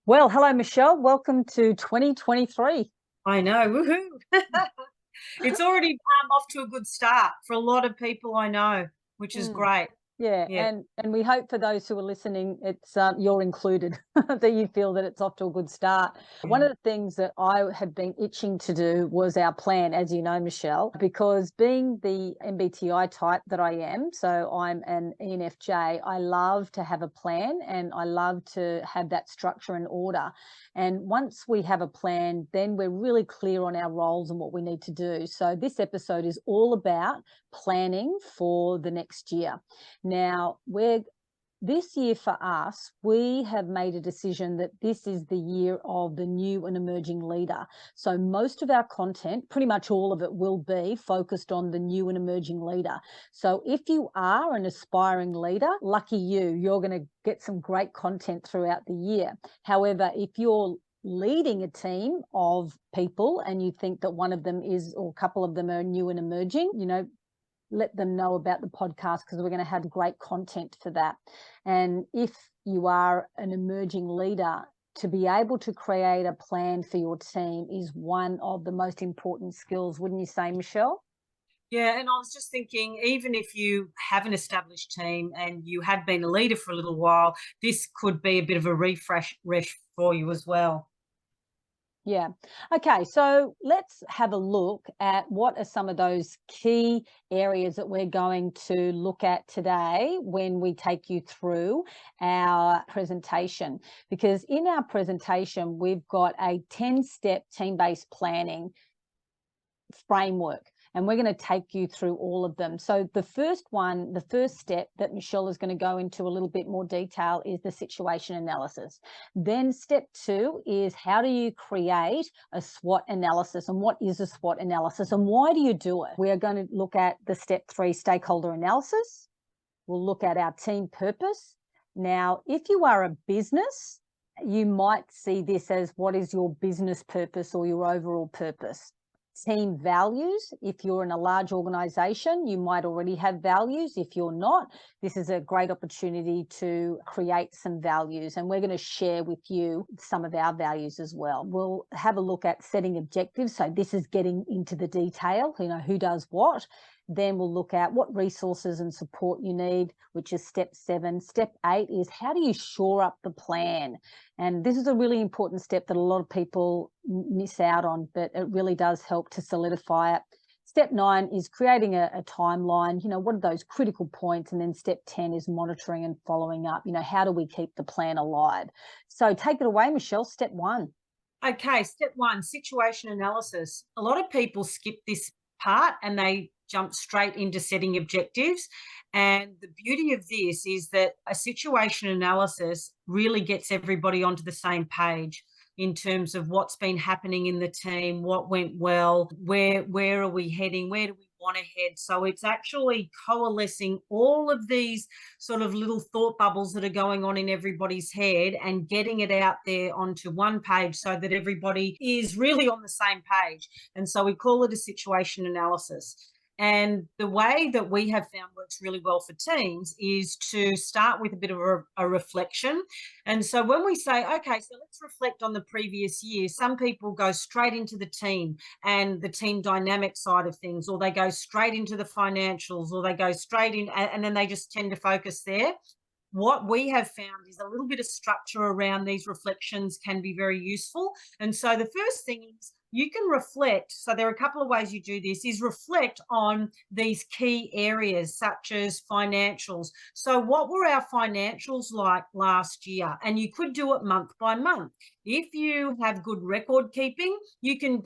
Well, hello, Michelle. Welcome to 2023. I know, woohoo. It's already off to a good start for a lot of people I know, which is Mm. great. Yeah, Yeah. and we hope for those who are listening, it's you're included, that you feel that it's off to a good start. One Yeah. of the things that I had been itching to do was our plan, as you know, Michelle, because being the MBTI type that I am, so I'm an ENFJ, I love to have a plan and I love to have that structure and order. And once we have a plan, then we're really clear on our roles and what we need to do. So this episode is all about planning for the next year. Now, this year for us, we have made a decision that this is the year of the new and emerging leader. So most of our content, pretty much all of it, will be focused on the new and emerging leader. So if you are an aspiring leader, lucky you, you're going to get some great content throughout the year. However, if you're leading a team of people and you think that one of them is, or a couple of them are new and emerging, let them know about the podcast, because we're going to have great content for that. And if you are an emerging leader, to be able to create a plan for your team is one of the most important skills, wouldn't you say, Michelle? Yeah, and I was just thinking, even if you have an established team and you have been a leader for a little while, this could be a bit of a refresh for you as well. Yeah. Okay. So let's have a look at what are some of those key areas that we're going to look at today when we take you through our presentation. Because in our presentation, we've got a 10-step team-based planning framework, and we're going to take you through all of them. So the first step that Michelle is going to go into a little bit more detail is the situation analysis. Then step 2 is, how do you create a SWOT analysis, and what is a SWOT analysis and why do you do it? We are going to look at the step 3 stakeholder analysis. We'll look at our team purpose. Now, if you are a business, you might see this as, what is your business purpose or your overall purpose? Team values. If you're in a large organization, you might already have values. If you're not, this is a great opportunity to create some values, and we're going to share with you some of our values as well. We'll have a look at setting objectives. So this is getting into the detail, who does what. Then we'll look at what resources and support you need, which is step 7. Step 8 is, how do you shore up the plan? And this is a really important step that a lot of people miss out on, but it really does help to solidify it. Step 9 is creating a timeline. What are those critical points? And then step 10 is monitoring and following up. How do we keep the plan alive? So take it away, Michelle, step 1. Okay, step 1, situation analysis. A lot of people skip this part and they jump straight into setting objectives. And the beauty of this is that a situation analysis really gets everybody onto the same page in terms of what's been happening in the team, what went well, where are we heading, where do we want to head. So it's actually coalescing all of these sort of little thought bubbles that are going on in everybody's head and getting it out there onto one page so that everybody is really on the same page. And so we call it a situation analysis. And the way that we have found works really well for teams is to start with a bit of a reflection. And so when we say, okay, so let's reflect on the previous year, some people go straight into the team and the team dynamic side of things, or they go straight into the financials, or they go straight in, and then they just tend to focus there. What we have found is a little bit of structure around these reflections can be very useful. And so the first thing is, you can reflect. So there are a couple of ways you do this, is reflect on these key areas such as financials. So what were our financials like last year? And you could do it month by month. If you have good record keeping, you can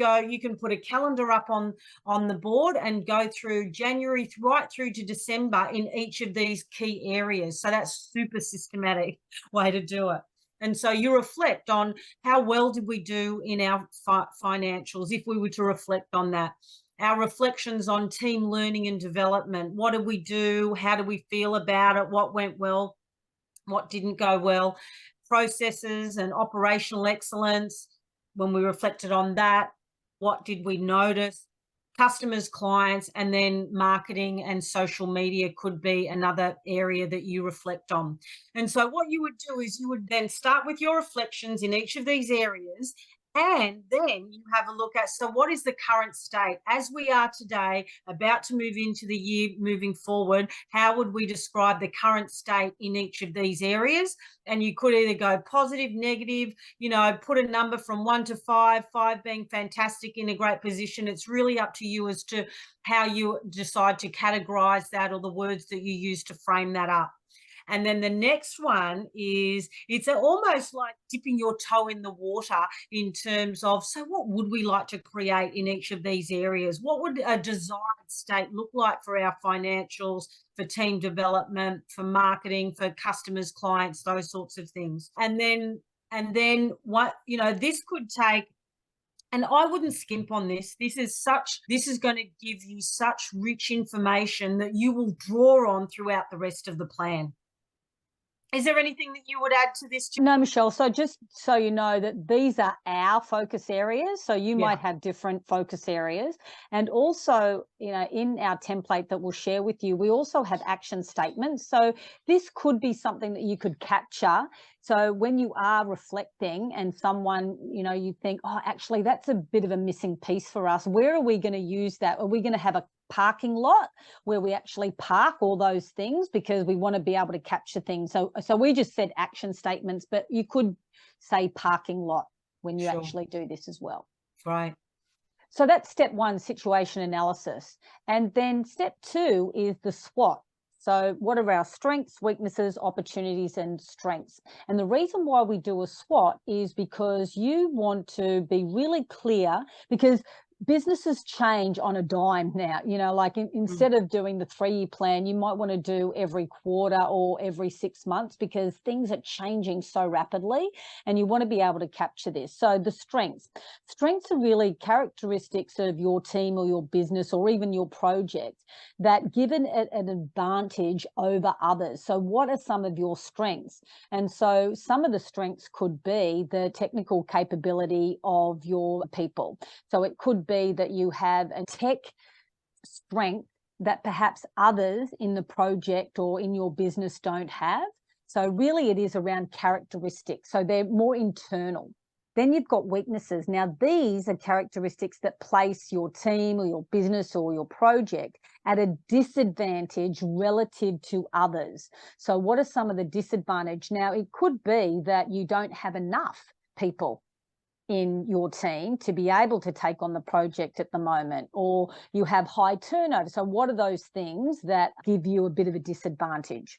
put a calendar up on the board and go through January right through to December in each of these key areas. So that's super systematic way to do it. And so you reflect on, how well did we do in our financials, if we were to reflect on that. Our reflections on team learning and development. What did we do? How do we feel about it? What went well? What didn't go well? Processes and operational excellence. When we reflected on that, what did we notice? customers, clients, and then marketing and social media could be another area that you reflect on. And so what you would do is you would then start with your reflections in each of these areas, and then you have a look at, so what is the current state as we are today, about to move into the year moving forward? How would we describe the current state in each of these areas? And you could either go positive, negative, put a number from 1 to 5, 5 being fantastic, in a great position. It's really up to you as to how you decide to categorize that, or the words that you use to frame that up. And then the next one is, it's almost like dipping your toe in the water in terms of, so what would we like to create in each of these areas? What would a desired state look like for our financials, for team development, for marketing, for customers, clients, those sorts of things? And then what, this could take, and I wouldn't skimp on this. This is going to give you such rich information that you will draw on throughout the rest of the plan. Is there anything that you would add to this? No, Michelle. So just so you know that these are our focus areas. So you might have different focus areas. And also, in our template that we'll share with you, we also have action statements. So this could be something that you could capture. So when you are reflecting and someone, you think, oh, actually, that's a bit of a missing piece for us. Where are we going to use that? Are we going to have a parking lot where we actually park all those things, because we want to be able to capture things? So we just said action statements, but you could say parking lot when you actually do this as well. Right. So that's step 1, situation analysis. And then step 2 is the SWOT. So what are our strengths, weaknesses, opportunities, and strengths? And the reason why we do a SWOT is because you want to be really clear, because businesses change on a dime now. Like instead of doing the 3-year plan, you might want to do every quarter or every 6 months, because things are changing so rapidly, and you want to be able to capture this. So the strengths are really characteristics of your team or your business or even your project that give it an advantage over others. So what are some of your strengths? And so some of the strengths could be the technical capability of your people. So it could be that you have a tech strength that perhaps others in the project or in your business don't have. So really it is around characteristics. So they're more internal. Then you've got weaknesses. Now, these are characteristics that place your team or your business or your project at a disadvantage relative to others. So what are some of the disadvantages? Now, it could be that you don't have enough people in your team to be able to take on the project at the moment, or you have high turnover. So what are those things that give you a bit of a disadvantage?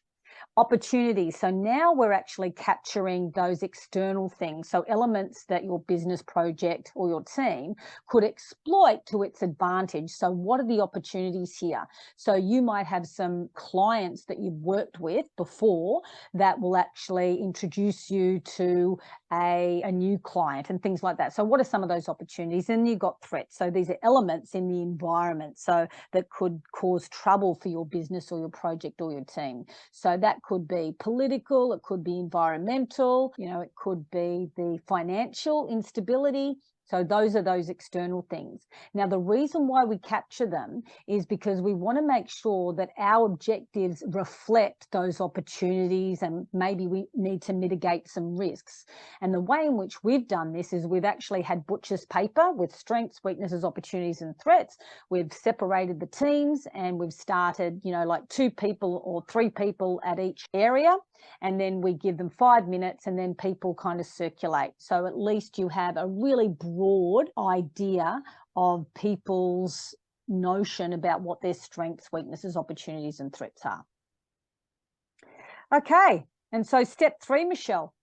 Opportunities. So now we're actually capturing those external things. So elements that your business project or your team could exploit to its advantage. So what are the opportunities here? So you might have some clients that you've worked with before that will actually introduce you to a new client and things like that. So what are some of those opportunities? And you've got threats. So these are elements in the environment so that could cause trouble for your business or your project or your team. So that could be political, it could be environmental, it could be the financial instability. So those are those external things. Now, the reason why we capture them is because we want to make sure that our objectives reflect those opportunities, and maybe we need to mitigate some risks. And the way in which we've done this is we've actually had butcher's paper with strengths, weaknesses, opportunities, and threats. We've separated the teams, and we've started, like 2 people or 3 people at each area. And then we give them 5 minutes, and then people kind of circulate. So at least you have a really broad idea of people's notion about what their strengths, weaknesses, opportunities, and threats are. Okay. And so step 3, Michelle.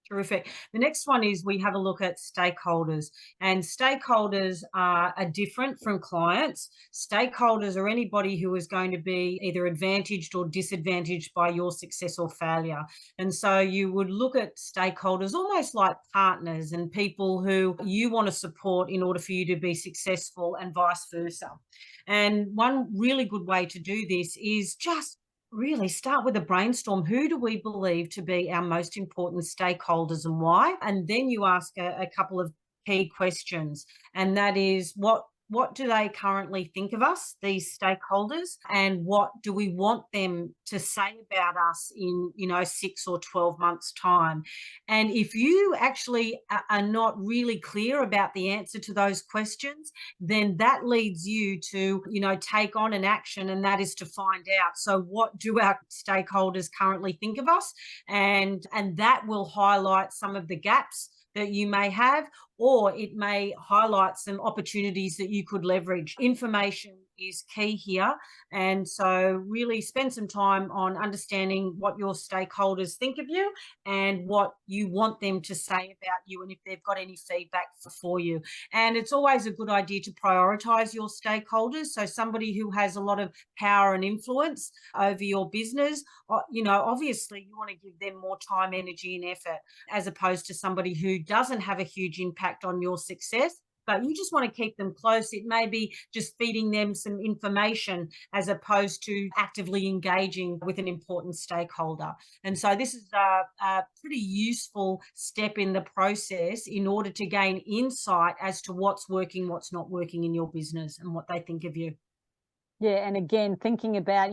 Terrific. The next one is we have a look at stakeholders, and stakeholders are different from clients. Stakeholders are anybody who is going to be either advantaged or disadvantaged by your success or failure. And so you would look at stakeholders almost like partners and people who you want to support in order for you to be successful, and vice versa. And one really good way to do this is just really start with a brainstorm. Who do we believe to be our most important stakeholders and why? And then you ask a couple of key questions, and that is, what what do they currently think of us, these stakeholders, and what do we want them to say about us in, 6 or 12 months time? And if you actually are not really clear about the answer to those questions, then that leads you to, take on an action, and that is to find out, so what do our stakeholders currently think of us? And that will highlight some of the gaps that you may have, or it may highlight some opportunities that you could leverage. Information is key here. And so really spend some time on understanding what your stakeholders think of you and what you want them to say about you, and if they've got any feedback for you. And it's always a good idea to prioritize your stakeholders. So somebody who has a lot of power and influence over your business, obviously you want to give them more time, energy, and effort, as opposed to somebody who doesn't have a huge impact on your success, but you just want to keep them close. It may be just feeding them some information as opposed to actively engaging with an important stakeholder. And so this is a pretty useful step in the process in order to gain insight as to what's working, what's not working in your business, and what they think of you. Yeah, and again, thinking about,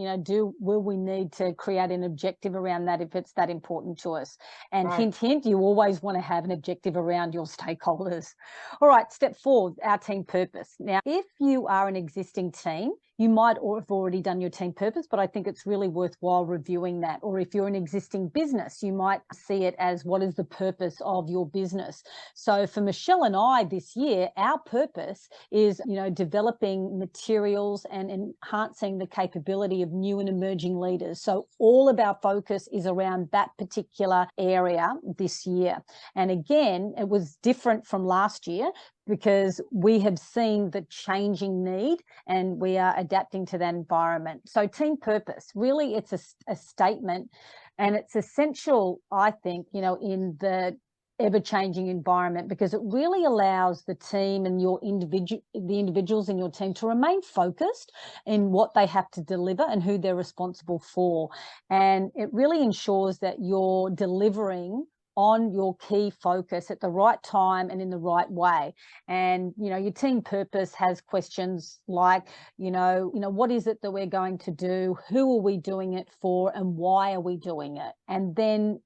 will we need to create an objective around that if it's that important to us? And Right. hint, hint, you always want to have an objective around your stakeholders. All right, step 4, our team purpose. Now, if you are an existing team, you might have already done your team purpose, but I think it's really worthwhile reviewing that. Or if you're an existing business, you might see it as, what is the purpose of your business? So for Michelle and I this year, our purpose is, developing materials and enhancing the capability of new and emerging leaders. So all of our focus is around that particular area this year. And again, it was different from last year because we have seen the changing need and we are adapting to that environment. So team purpose, really it's a statement, and it's essential, I think, in the ever-changing environment, because it really allows the team and the individuals in your team to remain focused in what they have to deliver and who they're responsible for. And it really ensures that you're delivering on your key focus at the right time and in the right way. And your team purpose has questions like, what is it that we're going to do, who are we doing it for, and why are we doing it? And then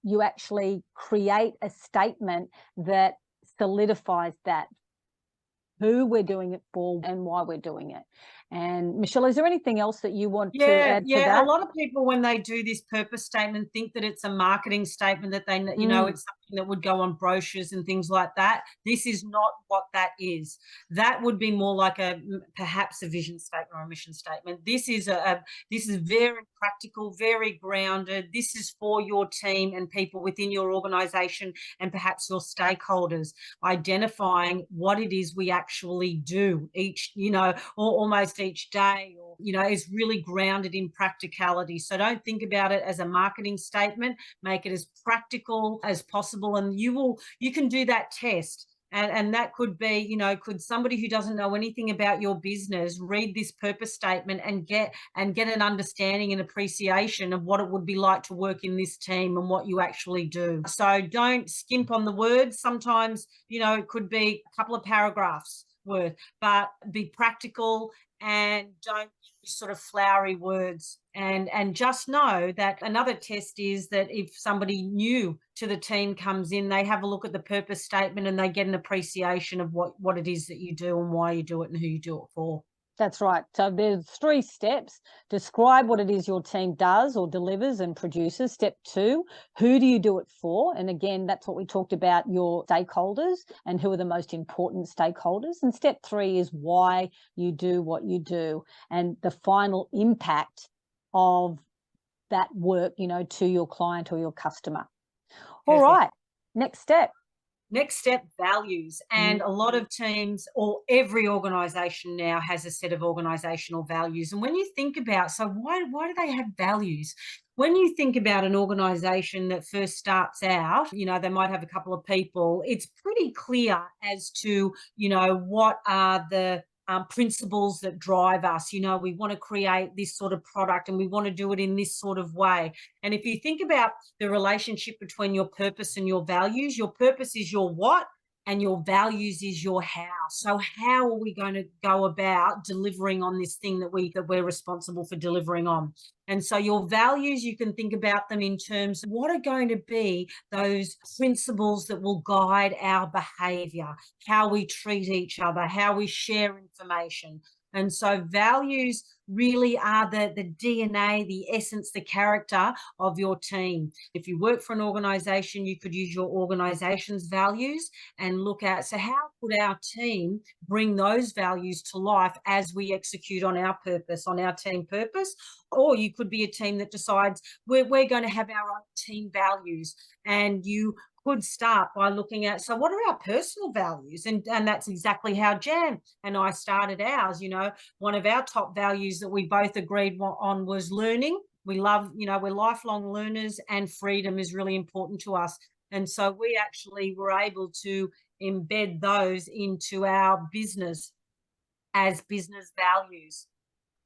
you actually create a statement that solidifies that, who we're doing it for and why we're doing it. And Michelle, is there anything else that you want to add to Yeah. A that? lot of people, when they do this purpose statement, think that it's a marketing statement, that they, it's something that would go on brochures and things like that. This is not what that is. That would be more like perhaps a vision statement or a mission statement. This is this is very practical, very grounded. This is for your team and people within your organization and perhaps your stakeholders, identifying what it is we actually do each, or almost each day, or is really grounded in practicality. So don't think about it as a marketing statement. Make it as practical as possible, and you can do that test. And that could be, could somebody who doesn't know anything about your business read this purpose statement and get an understanding and appreciation of what it would be like to work in this team and what you actually do. So don't skimp on the words. Sometimes, it could be a couple of paragraphs worth, but be practical and don't use sort of flowery words. And just know that another test is that if somebody new to the team comes in, they have a look at the purpose statement and they get an appreciation of what it is that you do and why you do it and who you do it for. That's right. So there's 3 steps. Describe what it is your team does or delivers and produces. Step 2, who do you do it for? And again, that's what we talked about, your stakeholders and who are the most important stakeholders. And step 3 is why you do what you do and the final impact of that work, to your client or your customer. All Perfect. right. Next step. Next step, values. And a lot of teams, or every organization now, has a set of organizational values. And when you think about, so why do they have values? When you think about an organization that first starts out, they might have a couple of people. It's pretty clear as to, what are the principles that drive us. We want to create this sort of product and we want to do it in this sort of way. And if you think about the relationship between your purpose and your values, your purpose is your what and your values is your how. So how are we going to go about delivering on this thing that we're responsible for delivering on? And so your values, you can think about them in terms of what are going to be those principles that will guide our behavior, how we treat each other, how we share information. And so values really are the DNA, the essence, the character of your team. If you work for an organization, you could use your organization's values and look at, so how could our team bring those values to life as we execute on our purpose, on our team purpose? Or you could be a team that decides we're going to have our own team values, and you could start by looking at, so what are our personal values? And that's exactly how Jan and I started ours. You know, one of our top values that we both agreed on was learning. We love, you know, we're lifelong learners, and freedom is really important to us. And so we actually were able to embed those into our business as business values.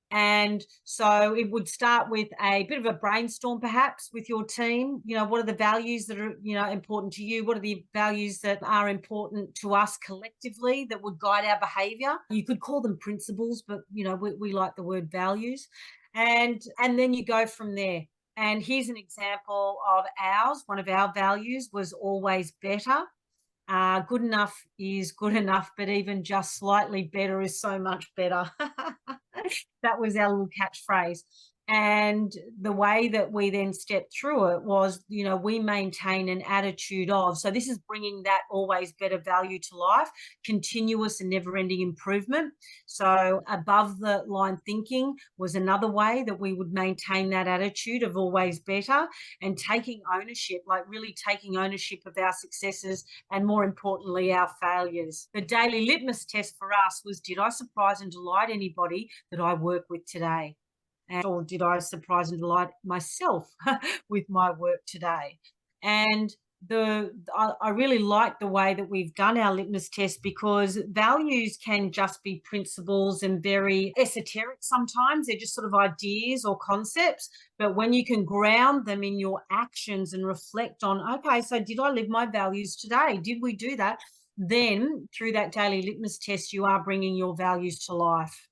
And so it would start with a bit of a brainstorm, perhaps, with your team. You know, what are the values that are, you know, important to you? What are the values that are important to us collectively that would guide our behavior? You could call them principles, but, you know, we like the word values. And then you go from there. And here's an example of ours. One of our values was always better. Good enough is good enough, but even just slightly better is so much better. That was our little catchphrase. And the way that we then stepped through it was, you know, we maintain an attitude of, so this is bringing that always better value to life, continuous and never ending improvement. So above the line thinking was another way that we would maintain that attitude of always better, and taking ownership, like really taking ownership of our successes and, more importantly, our failures. The daily litmus test for us was, did I surprise and delight anybody that I work with today? Or did I surprise and delight myself with my work today? And I really like the way that we've done our litmus test, because values can just be principles and very esoteric sometimes. They're just sort of ideas or concepts. But when you can ground them in your actions and reflect on, okay, so did I live my values today? Did we do that? Then through that daily litmus test, you are bringing your values to life.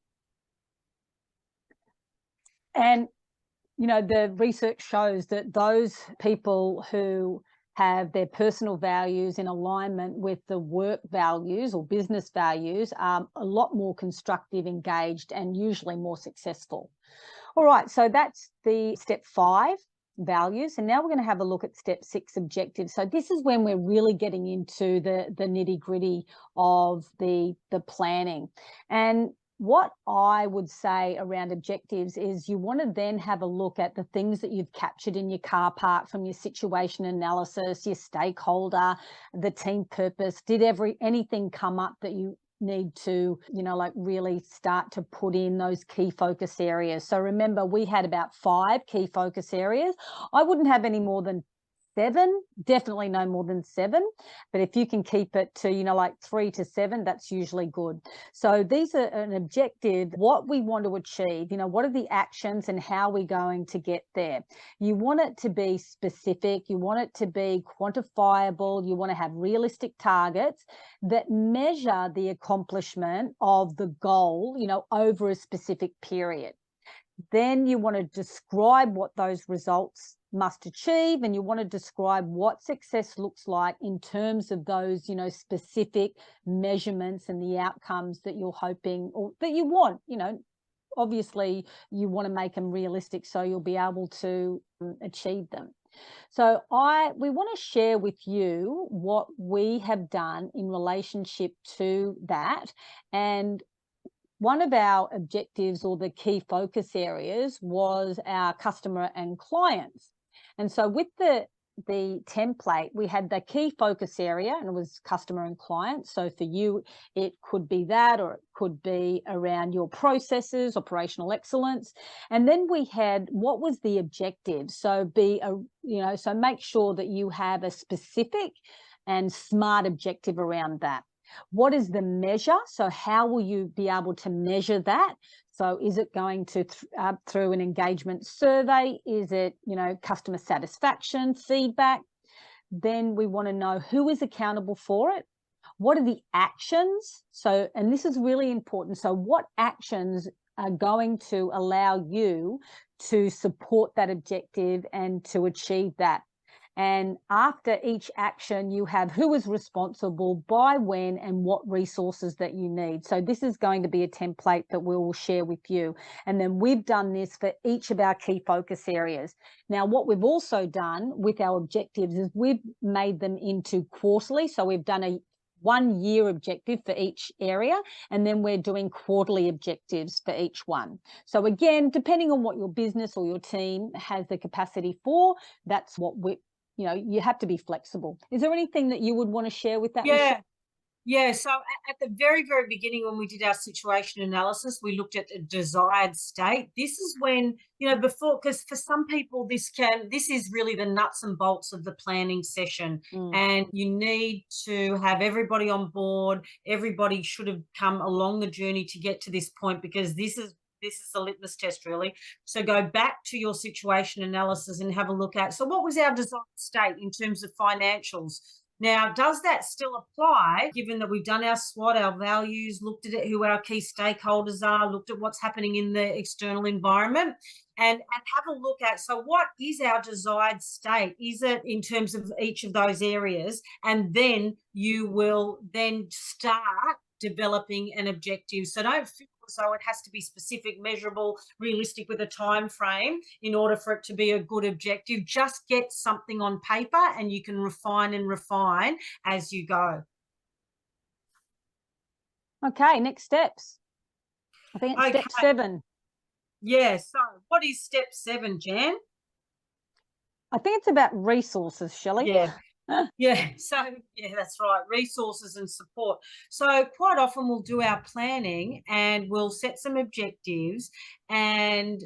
And, you know, the research shows that those people who have their personal values in alignment with the work values or business values are a lot more constructive, engaged, and usually more successful. All right, so that's the step 5, values. And now we're going to have a look at step 6, objectives. So this is when we're really getting into the nitty-gritty of the planning. And what I would say around objectives is you want to then have a look at the things that you've captured in your car park from your situation analysis, your stakeholder, the team purpose. Did anything come up that you need to, you know, like really start to put in those key focus areas? So remember, we had about 5 key focus areas. I wouldn't have any more than 7, definitely no more than 7. But if you can keep it to, you know, like 3 to 7, that's usually good. So these are an objective, what we want to achieve, you know, what are the actions and how we're going to get there. You want it to be specific, you want it to be quantifiable, you want to have realistic targets that measure the accomplishment of the goal, you know, over a specific period. Then you want to describe what those results must achieve, and you want to describe what success looks like in terms of those, you know, specific measurements and the outcomes that you're hoping or that you want. You know, obviously you want to make them realistic so you'll be able to achieve them. So we want to share with you what we have done in relationship to that. And one of our objectives, or the key focus areas, was our customer and clients. And so with the template, we had the key focus area, and it was customer and client. So for you, it could be that, or it could be around your processes, operational excellence. And then we had, what was the objective? So so make sure that you have a specific and smart objective around that. What is the measure? So how will you be able to measure that? So is it going to through an engagement survey? Is it, you know, customer satisfaction, feedback? Then we want to know who is accountable for it. what are the actions? So, and this is really important. So what actions are going to allow you to support that objective and to achieve that? And after each action, you have who is responsible, by when, and what resources that you need. So this is going to be a template that we will share with you. And then we've done this for each of our key focus areas. Now, what we've also done with our objectives is we've made them into quarterly. So we've done a 1 year objective for each area, and then we're doing quarterly objectives for each one. So again, depending on what your business or your team has the capacity for, that's what you have to be flexible. Is there anything that you would want to share with that, Yeah. Michelle? Yeah, so at the very, very beginning, when we did our situation analysis, we looked at the desired state. This is when, before, because for some people, this is really the nuts and bolts of the planning session. And you need to have everybody on board. Everybody should have come along the journey to get to this point, because this is a litmus test, really. So go back to your situation analysis and have a look at, so what was our desired state in terms of financials? Now, does that still apply, given that we've done our SWOT, our values, looked at it, who our key stakeholders are, looked at what's happening in the external environment, and have a look at, so what is our desired state? Is it in terms of each of those areas? And then you will then start developing an objective. So don't feel as though it has to be specific, measurable, realistic with a time frame in order for it to be a good objective. Just get something on paper and you can refine and refine as you go. Okay, next steps. I think it's step 7. Yeah, so what is step 7, Jan? I think it's about resources, Shelley. Yeah. Yeah, so that's right, resources and support. So quite often we'll do our planning and we'll set some objectives, and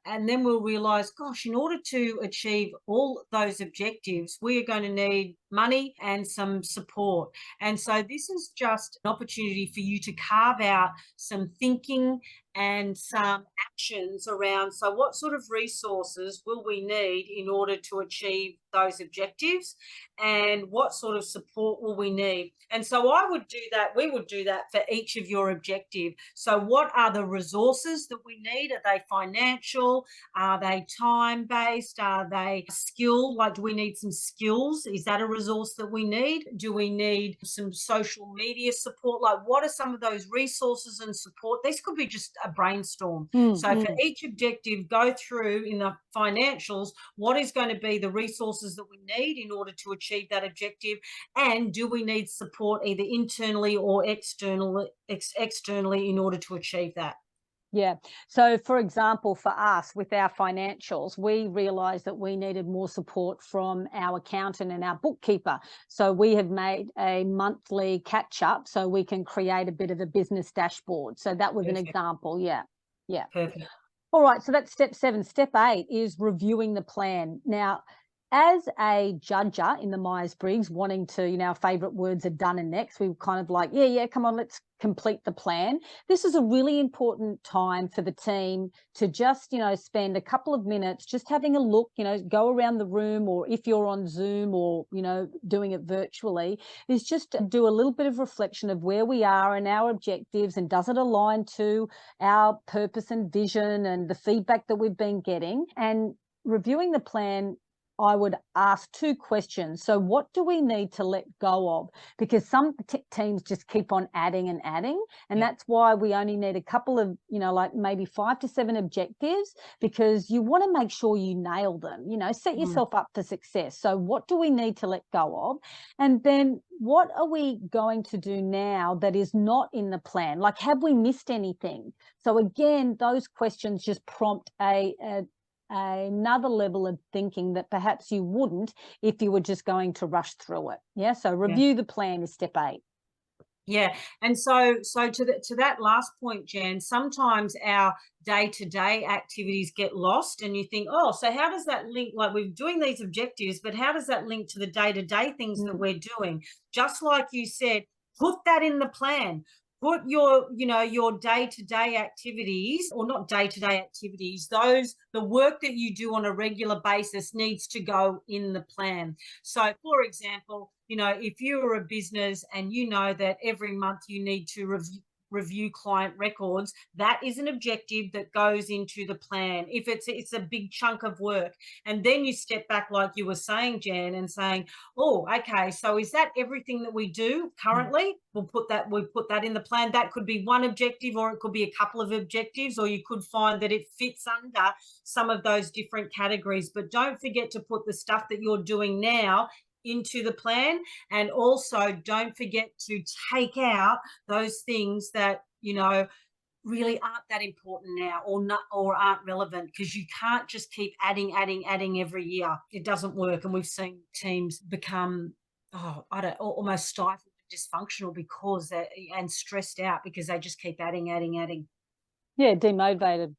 and then we'll realize, gosh, in order to achieve all those objectives, we are going to need money and some support. And so this is just an opportunity for you to carve out some thinking and some actions around, so what sort of resources will we need in order to achieve those objectives, and what sort of support will we need? And so we would do that for each of your objective. So what are the resources that we need? Are they financial? Are they time-based? Are they skill? Like, do we need some skills? Is that a resource that we need? Do we need some social media support? Like, what are some of those resources and support? This could be just a brainstorm. So for each objective, go through in the financials, what is going to be the resources that we need in order to achieve that objective, and do we need support either internally or externally in order to achieve that? Yeah. So, for example, for us with our financials, we realized that we needed more support from our accountant and our bookkeeper. So we have made a monthly catch up so we can create a bit of a business dashboard. So that was an example. Yeah. Yeah. Perfect. All right. So that's step 7. Step 8 is reviewing the plan. Now, as a judger in the Myers-Briggs, wanting to, our favorite words are done and next, we were kind of like, yeah, come on, let's complete the plan. This is a really important time for the team to just, spend a couple of minutes just having a look, go around the room, or if you're on Zoom or, doing it virtually, is just to do a little bit of reflection of where we are and our objectives, and does it align to our purpose and vision and the feedback that we've been getting. And reviewing the plan, I would ask 2 questions. So what do we need to let go of? Because some teams just keep on adding and adding. And that's why we only need a couple of, like maybe 5 to 7 objectives, because you want to make sure you nail them, set yourself up for success. So what do we need to let go of? And then what are we going to do now that is not in the plan? Like, have we missed anything? So again, those questions just prompt another level of thinking that perhaps you wouldn't if you were just going to rush through it. Yeah. So review the plan is step 8. Yeah. And so to that last point, Jan, sometimes our day-to-day activities get lost, and you think, oh, so how does that link? Like, we're doing these objectives, but how does that link to the day-to-day things that we're doing? Just like you said, put that in the plan. Put your, your day-to-day activities, or not day-to-day activities, the work that you do on a regular basis needs to go in the plan. So for example, if you're a business and you know that every month you need to review client records, that is an objective that goes into the plan. If it's a big chunk of work, and then you step back, like you were saying, Jan, and saying, oh, okay, so is that everything that we do currently? We'll put that in the plan. That could be one objective, or it could be a couple of objectives, or you could find that it fits under some of those different categories. But don't forget to put the stuff that you're doing now into the plan, and also don't forget to take out those things that really aren't that important now, or not, or aren't relevant, because you can't just keep adding every year. It doesn't work, and we've seen teams become almost stifled, dysfunctional, because and stressed out because they just keep adding. Yeah, demotivated.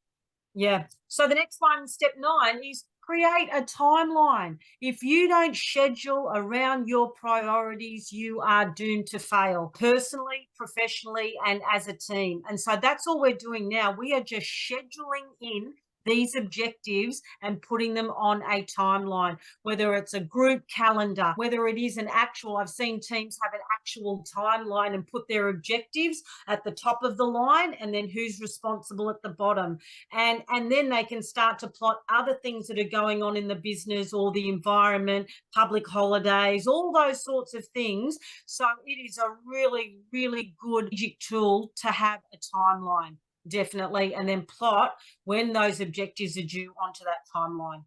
Yeah. So the next one, step 9, is create a timeline. If you don't schedule around your priorities, you are doomed to fail, personally, professionally, and as a team. And so that's all we're doing now. We are just scheduling in these objectives and putting them on a timeline, whether it's a group calendar, whether it is I've seen teams have an actual timeline and put their objectives at the top of the line, and then who's responsible at the bottom. And then they can start to plot other things that are going on in the business or the environment, public holidays, all those sorts of things. So it is a really, really good tool to have a timeline, definitely, and then plot when those objectives are due onto that timeline.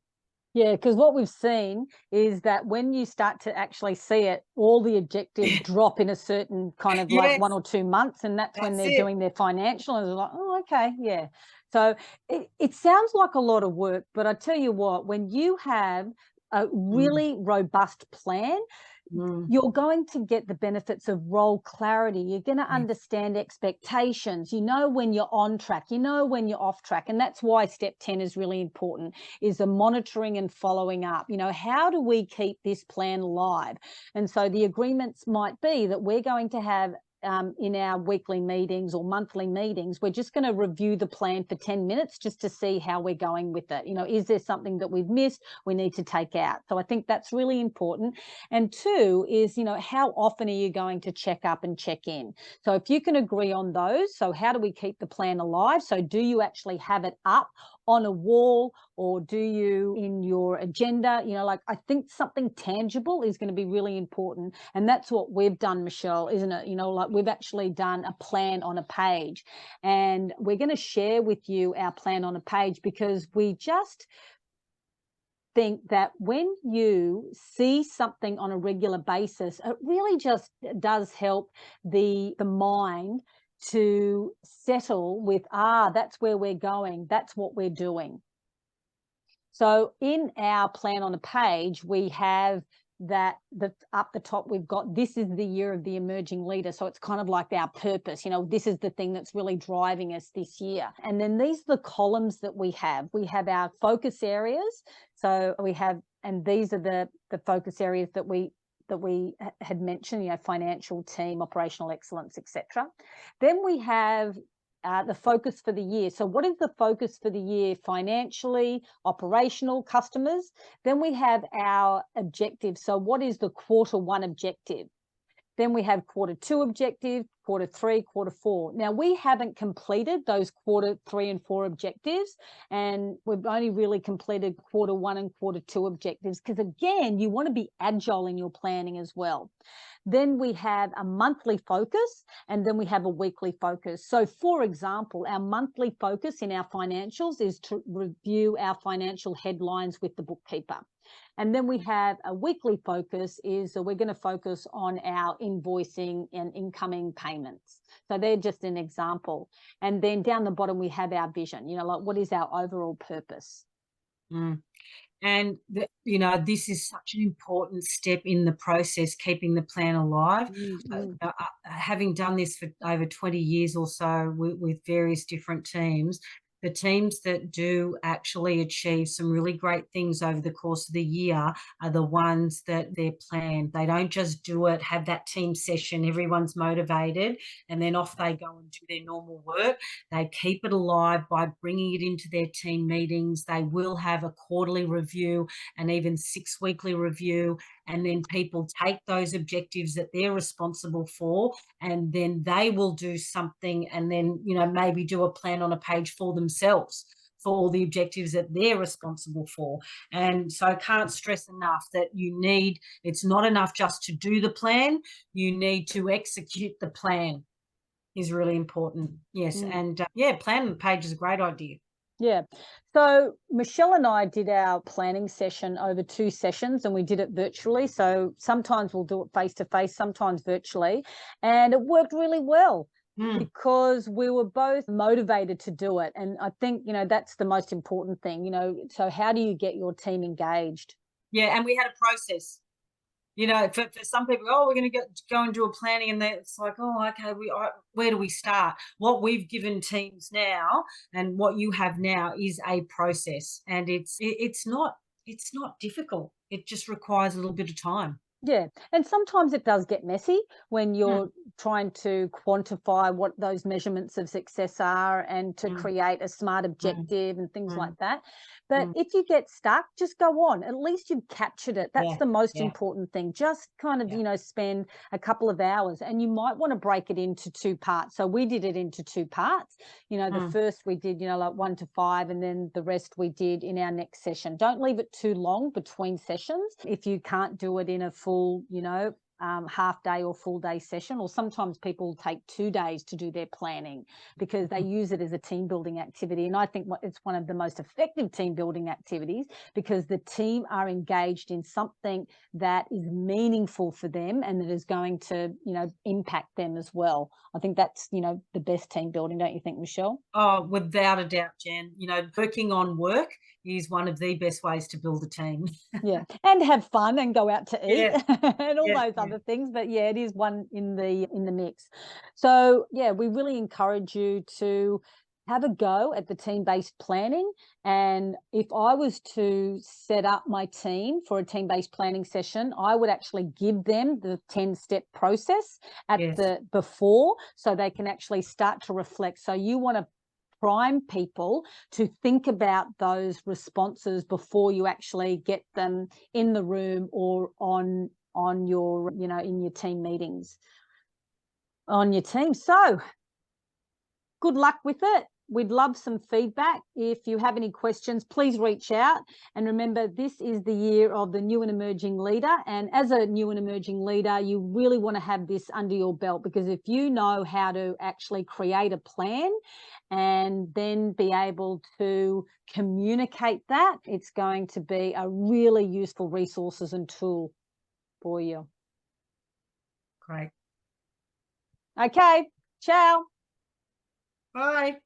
Yeah, because what we've seen is that when you start to actually see it, all the objectives drop in a certain kind of like 1 or 2 months, and that's when they're doing their financial, and they're like, oh, okay, yeah. So it sounds like a lot of work, but I tell you what, when you have a really robust plan, you're going to get the benefits of role clarity. You're going to understand expectations. You know when you're on track, you know when you're off track. And that's why step 10 is really important, is the monitoring and following up. How do we keep this plan live? And so the agreements might be that we're going to have in our weekly meetings or monthly meetings, we're just going to review the plan for 10 minutes just to see how we're going with it. Is there something that we've missed we need to take out? So I think that's really important. And 2 is, how often are you going to check up and check in? So if you can agree on those, so how do we keep the plan alive? So do you actually have it up on a wall, or do you in your agenda? I think something tangible is going to be really important. And that's what we've done, Michelle, isn't it? We've actually done a plan on a page, and we're going to share with you our plan on a page, because we just think that when you see something on a regular basis, it really just does help the mind to settle with, that's where we're going, that's what we're doing. So in our plan on a page, we have that up the top, we've got, this is the year of the emerging leader. So it's kind of like our purpose, this is the thing that's really driving us this year. And then these are the columns that we have. We have our focus areas. So we have, and these are the focus areas that we had mentioned, financial, team, operational excellence, etc. Then we have the focus for the year. So what is the focus for the year? Financially, operational, customers. Then we have our objectives. So what is the Q1 objective? Then we have Q2 objective, Q3, Q4. Now, we haven't completed those Q3 and 4 objectives, and we've only really completed Q1 and Q2 objectives, because, again, you want to be agile in your planning as well. Then we have a monthly focus, and then we have a weekly focus. So, for example, our monthly focus in our financials is to review our financial headlines with the bookkeeper. And then we have a weekly focus, is we're going to focus on our invoicing and incoming payments. So they're just an example. And then down the bottom, we have our vision, what is our overall purpose? And, this is such an important step in the process, keeping the plan alive. Having done this for over 20 years or so with various different teams, The teams that do actually achieve some really great things over the course of the year are the ones that they're planned. They don't just do it, have that team session, everyone's motivated, and then off they go and do their normal work. They keep it alive by bringing it into their team meetings. They will have a quarterly review and even 6-weekly review. And then people take those objectives that they're responsible for, and then they will do something, and then, maybe do a plan on a page for themselves for all the objectives that they're responsible for. And so I can't stress enough that it's not enough just to do the plan, you need to execute the plan is really important. Yes. And plan the page is a great idea. Yeah. So Michelle and I did our planning session over 2 sessions, and we did it virtually. So sometimes we'll do it face to face, sometimes virtually. And it worked really well because we were both motivated to do it. And I think, that's the most important thing, so how do you get your team engaged? Yeah. And we had a process. For some people, we're going to go and do a planning, and it's like, oh, okay, where do we start? What we've given teams now, and what you have now, is a process, and it's not difficult. It just requires a little bit of time. Yeah, and sometimes it does get messy when you're trying to quantify what those measurements of success are, and to create a SMART objective and things like that. But if you get stuck, just go on. At least you've captured it. That's the most important thing. Just kind of, spend a couple of hours, and you might want to break it into 2 parts. So we did it into 2 parts. The first we did, like 1 to 5, and then the rest we did in our next session. Don't leave it too long between sessions. If you can't do it in a full, half day or full day session, or sometimes people take 2 days to do their planning because they use it as a team building activity. And I think it's one of the most effective team building activities, because the team are engaged in something that is meaningful for them and that is going to, impact them as well. I think that's, the best team building, don't you think, Michelle? Oh, without a doubt, Jen. Working on work is one of the best ways to build a team. Yeah, and have fun and go out to eat and all those yeah. other things. But yeah, it is one in the mix. So yeah, we really encourage you to have a go at the team-based planning. And if I was to set up my team for a team-based planning session, I would actually give them the 10-step process at the before, so they can actually start to reflect. So you want to prime people to think about those responses before you actually get them in the room or on your, in your team meetings on your team. So good luck with it. We'd love some feedback. If you have any questions, please reach out. And remember, this is the year of the new and emerging leader. And as a new and emerging leader, you really want to have this under your belt, because if you know how to actually create a plan and then be able to communicate that, it's going to be a really useful resources and tool for you. Great. Okay. Ciao. Bye.